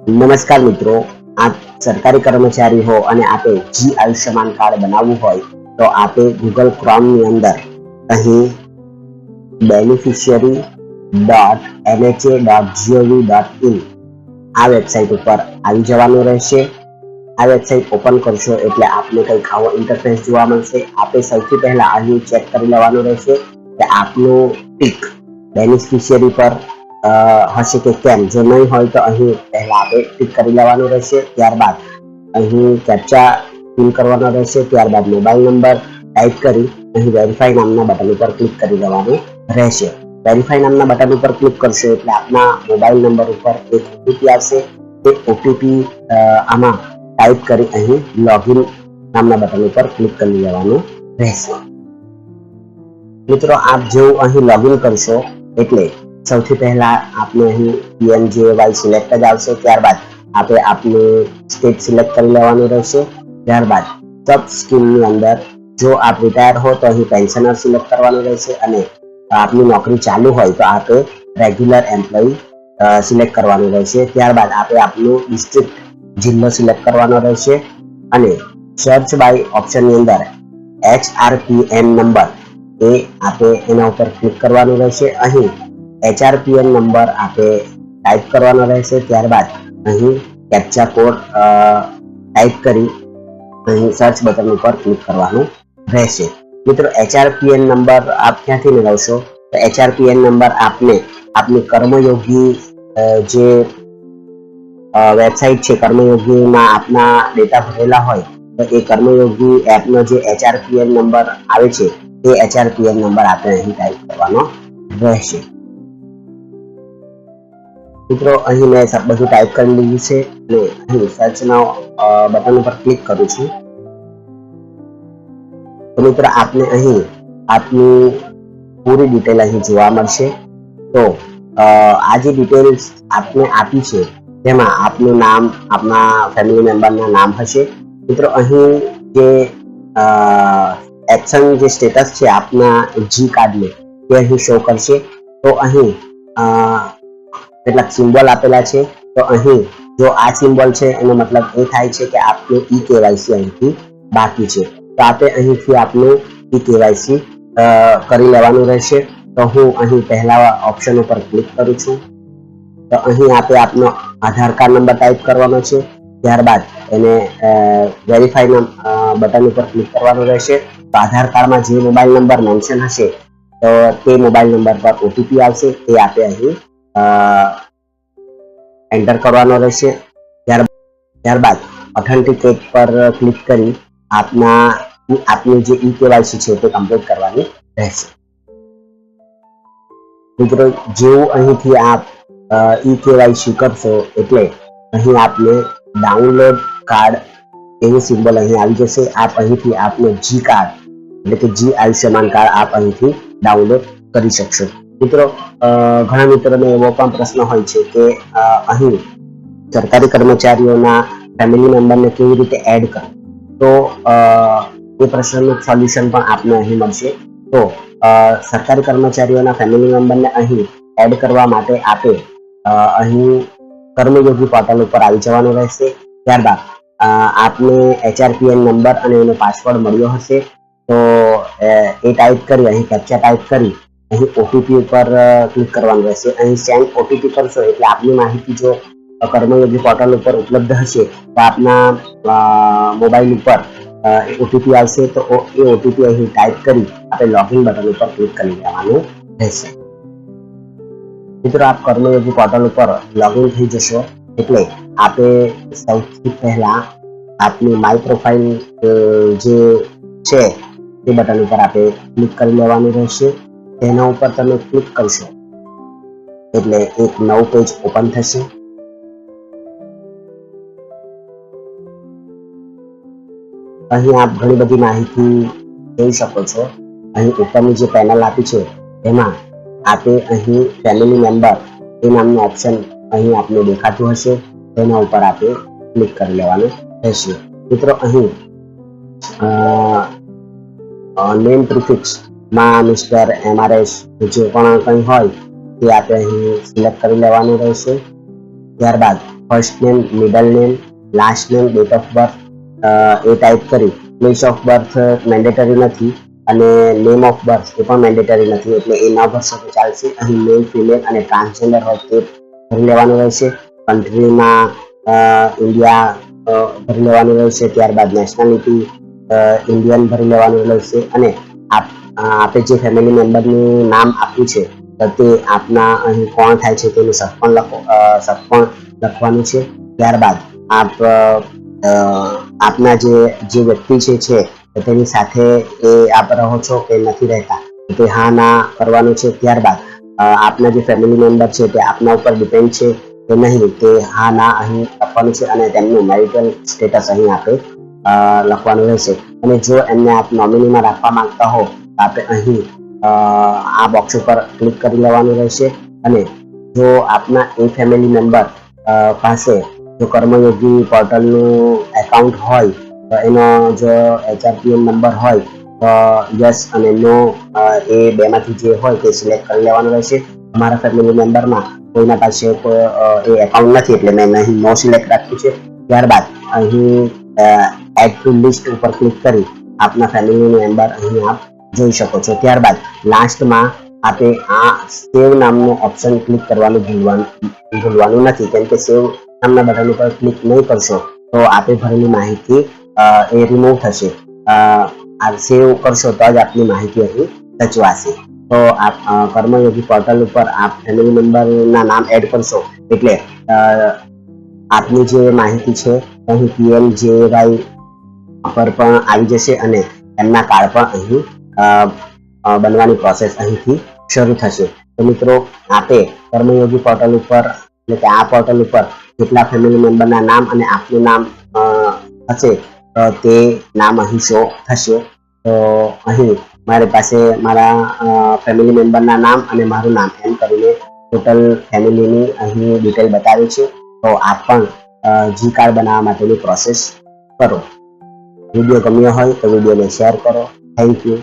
નમસ્કાર મિત્રો, આપ સરકારી કર્મચારી હો અને આપે જી આયુષ્યમાન કાર્ડ બનાવવું હોય તો આપે ગૂગલ ક્રોમ ની અંદર અહીં beneficiary.nha.gov.in આ વેબસાઇટ ઉપર આવી જવાનું રહેશે। આ વેબસાઇટ ઓપન કરશો એટલે આપને કંઈક આવો ઇન્ટરફેસ જોવા મળશે। આપે સૌથી પહેલા અહીં ચેક કરી લેવાનું રહેશે કે આપનું ટિક બેનિફિશિયરી પર હશે કે કેમ। જો નહીં હોય તો અહીં પહેલા આપણે ટિક કરી લેવાનું રહેશે। ત્યારબાદ અહીં કેપ્ચા ફિલ કરવાનો રહેશે। ત્યારબાદ મોબાઈલ નંબર ટાઈપ કરી અહીં વેરીફાઈ નામના બટન ઉપર ક્લિક કરી દેવાનું રહેશે। વેરીફાઈ નામના બટન ઉપર ક્લિક કરશો એટલે આપના મોબાઈલ નંબર ઉપર એક ઓટીપી આવશે। તે ઓટીપી આમાં ટાઈપ કરી અહીં લોગિન નામના બટન ઉપર ક્લિક કરી દેવાનું રહેશે। મિત્રો, આપ જેવું અહીં લોગિન કરશો એટલે સૌથી પહેલા આપને અહીં પીએમજેવાય સિલેક્ટ જ આવશે। ત્યારબાદ આપણે આપનું સ્ટેટ સિલેક્ટ કરી લેવાનું રહેશે। ત્યારબાદ સબ સ્કીમની અંદર જો આપ રિટાયર હો તો અહીં પેન્શનર સિલેક્ટ કરવાનું રહેશે અને આપની નોકરી ચાલુ હોય તો આપણે રેગ્યુલર એમ્પ્લોયી સિલેક્ટ કરવાનું રહેશે। ત્યારબાદ આપણે આપનું ડિસ્ટ્રિક્ટ જિલ્લો સિલેક્ટ કરવાનો રહેશે અને સર્ચ બાય ઓપ્શનની અંદર HRPN નંબર એ આપણે એના ઉપર ક્લિક કરવાનું રહેશે। અહીં HRPN નંબર આપણે ટાઈપ કરવાનો રહેશે। ત્યારબાદ અહીં કેપ્ચા કોડ ટાઈપ કરી અહીં સર્ચ બટન ઉપર ક્લિક કરવાનું રહેશે। મિત્રો, HRPN નંબર આપ ક્યાંથી મેળવશો તો HRPN નંબર આપને આપની કર્મયોગી જે વેબસાઇટ છે કર્મયોગીમાં આપના ડેટા ભરેલા હોય તો એ કર્મયોગી એપનો જે HRPN નંબર આવે છે એ HRPN નંબર આપણે અહીં ટાઈપ કરવાનો રહેશે। મિત્રો, અહીં મેં બધું ટાઈપ કરી લીધું છે અને અહીં સર્ચના બટન ઉપર ક્લિક કરું છું તો મિત્રો આપને અહીં આપની પૂરી ડિટેલ અહીં જોવા મળશે। તો આ જે ડિટેલ્સ આપને આપી છે તેમાં આપનું નામ આપના ફેમિલી મેમ્બરના નામ હશે। મિત્રો, અહીં જે એક્શન જે સ્ટેટસ છે આપના જી કાર્ડનું તે અહીં શો કરશે। તો અહીં કેટલાક સિમ્બોલ આપેલા છે તો અહીં જો આ સિમ્બોલ છે એનો મતલબ એ થાય છે કે આપનું કેવાયસી અહીંથી બાકી છે તો આપણે અહીંથી આપનું કેવાયસી કરી લેવાનું રહેશે। તો હું અહીં પહેલા ઓપ્શન ઉપર ક્લિક કરું છું તો અહીં આપણે આપનો આધાર કાર્ડ નંબર ટાઈપ કરવાનો છે। ત્યારબાદ એને વેરીફાઈ બટન ઉપર ક્લિક કરવાનું રહેશે। તો આધાર કાર્ડમાં જે મોબાઈલ નંબર મેન્શન હશે તો તે મોબાઈલ નંબર પર ઓટીપી આવશે તે આપણે અહીં એન્ટર કરવાનો રહેશે। ત્યારબાદ ઓથેન્ટિકેટ પર ક્લિક કરી આપની જે કેવાયસી છે તે કમ્પ્લીટ કરવાની રહેશે। મિત્રો, જેવું અહીંથી આપ કેવાયસી કરશો એટલે અહીં આપને ડાઉનલોડ કાર્ડ એવી સિમ્બોલ અહીં આવી જશે। આપ અહીંથી આપનો જી કાર્ડ એટલે કે જી આયુષ્યમાન કાર્ડ આપ અહીંથી ડાઉનલોડ કરી શકશો। મિત્રો, ઘણા મિત્રોને એવો પણ પ્રશ્ન હોય છે કે અહીં સરકારી કર્મચારીઓના ફેમિલી મેમ્બરને કેવી રીતે એડ કરવું તો એ પ્રશ્નનું સોલ્યુશન પણ આપને અહીં મળશે। તો સરકારી કર્મચારીઓના ફેમિલી મેમ્બરને અહીં એડ કરવા માટે આપે અહીં કર્મયોગી પોર્ટલ ઉપર આવી જવાનું રહેશે। ત્યારબાદ આપને HRPN નંબર અને એનો પાસવર્ડ મળ્યો હશે તો એ ટાઈપ કરી અહીં કેપ્ચા ટાઈપ કરી અહીં ઓટીપી ઉપર ક્લિક કરવાનું રહેશે। અહીં સેન્ડ ઓટીપી કરશો એટલે આપની માહિતી જો કર્મયોગી પોર્ટલ ઉપર ઉપલબ્ધ હશે તો આપના મોબાઈલ ઉપર ઓટીપી આવશે તો એ ઓટીપી અહીં ટાઈપ કરી આપણે લોગિન બટન ઉપર ક્લિક કરી દેવાનું રહેશે। મિત્રો, આપ કર્મયોગી પોર્ટલ ઉપર લોગિન થઈ જશો એટલે આપણે સૌથી પહેલા આપની માય પ્રોફાઇલ જે છે તે બટન ઉપર આપણે ક્લિક કરી લેવાનું રહેશે। તેના ઉપર તમે ક્લિક કરશો એટલે એક નવું પેજ ઓપન થશે। અહીં આપ ઘણી બધી માહિતી જોઈ શકો છો। અહીં ઉપરની જે પેનલ આપી છે એમાં આપણે અહીં ફેમિલી મેમ્બર એ નામનું ઓપ્શન અહીં આપને દેખાતું હશે તેના ઉપર આપણે ક્લિક કરી લેવાનું રહેશે। મિત્રો, અહીં નેમ પ્રિફિક્સમાં મિસ્ટર MRS જે પણ કંઈ હોય તે આપણે અહીં સિલેક્ટ કરી લેવાનું રહેશે। ત્યારબાદ first name, middle name, last name, date of birth એ ટાઈપ કરી. પ્લેસ ઓફ બર્થ મેન્ડેટરી નથી અને નેમ ઓફ બર્થ એ પણ મેન્ડેટરી નથી, એટલે એ ન ભરશો તો ચાલશે. અહીં મેલ, ફિમેલ અને ટ્રાન્સજેન્ડર હોય તે ભરી લેવાનું રહેશે. કન્ટ્રીમાં ઇન્ડિયા ભરી લેવાનું રહેશે. ત્યારબાદ નેશનાલિટી ઇન્ડિયન ભરી લેવાનું રહેશે અને આપે જે ફેમિલી મેમ્બરનું નામ આપ્યું છે તો તે આપના અહીં કોણ થાય છે તેનું સગપણ લખવાનું છે. ત્યારબાદ આપના જે વ્યક્તિ છે તેની સાથે એ આપ રહો છો કે નથી રહેતા તે હા ના કરવાનું છે. ત્યારબાદ આપના જે ફેમિલી મેમ્બર છે તે આપના ઉપર ડિપેન્ડ છે કે નહીં તે હા ના અહીં લખવાનું છે અને તેમનું મેરિટલ સ્ટેટસ અહીં આપે લખવાનું રહેશે. અને જો એમને આપ નોમિનીમાં રાખવા માંગતા હો તો આપણે અહીં આ બોક્સ ઉપર ક્લિક કરી લેવાનું રહેશે. અને જો આપના એ ફેમિલી મેમ્બર પાસે જો કર્મયોગી પોર્ટલનું એકાઉન્ટ હોય તો એનો જો HRPN નંબર હોય તો યસ અને નો એ બેમાંથી જે હોય તે સિલેક્ટ કરી લેવાનું રહેશે. અમારા ફેમિલી મેમ્બરમાં કોઈના પાસે એ એકાઉન્ટ નથી એટલે મેં અહીં નો સિલેક્ટ રાખ્યું છે. ત્યારબાદ અહીં એડ ટુ લિસ્ટ ઉપર ક્લિક કરી આપના ફેમિલી મેમ્બર અહીં આપ જોઈ શકો છો. ત્યારબાદ લાસ્ટમાં આપે આ સેવ નામનું ઓપ્શન ક્લિક કરવાનું ભૂલવાનું નથી, કેમ કે સેવ નામના બટન ઉપર ક્લિક નહીં કરશો તો આપે ભરેલી માહિતી એ રિમૂવ થશે. સેવ કરશો તો જ આપની માહિતી અહીં સચવાશે. તો આપ કર્મયોગી પોર્ટલ ઉપર આપ ફેમિલી મેમ્બરના નામ એડ કરશો એટલે આપની જે માહિતી છે અહીં PMJY પર પણ આવી જશે અને એમના કાર્ડ પણ અહીં બનવાની પ્રોસેસ અહીંથી શરૂ થશે. તો મિત્રો આપે કર્મયોગી પોર્ટલ ઉપર એટલે કે આ પોર્ટલ ઉપર જેટલા ફેમિલી મેમ્બરના નામ અને આપનું નામ હશે તે નામ અહીં શો થશે. તો અહીં મારી પાસે મારા ફેમિલી મેમ્બરના નામ અને મારું નામ એમ કરીને ટોટલ ફેમિલીની અહીં ડિટેલ બતાવે છે. તો આપ પણ જી કાર્ડ બનાવવા માટેની પ્રોસેસ કરો. વિડીયો ગમ્યો હોય તો વિડીયોને શેર કરો. Thank you.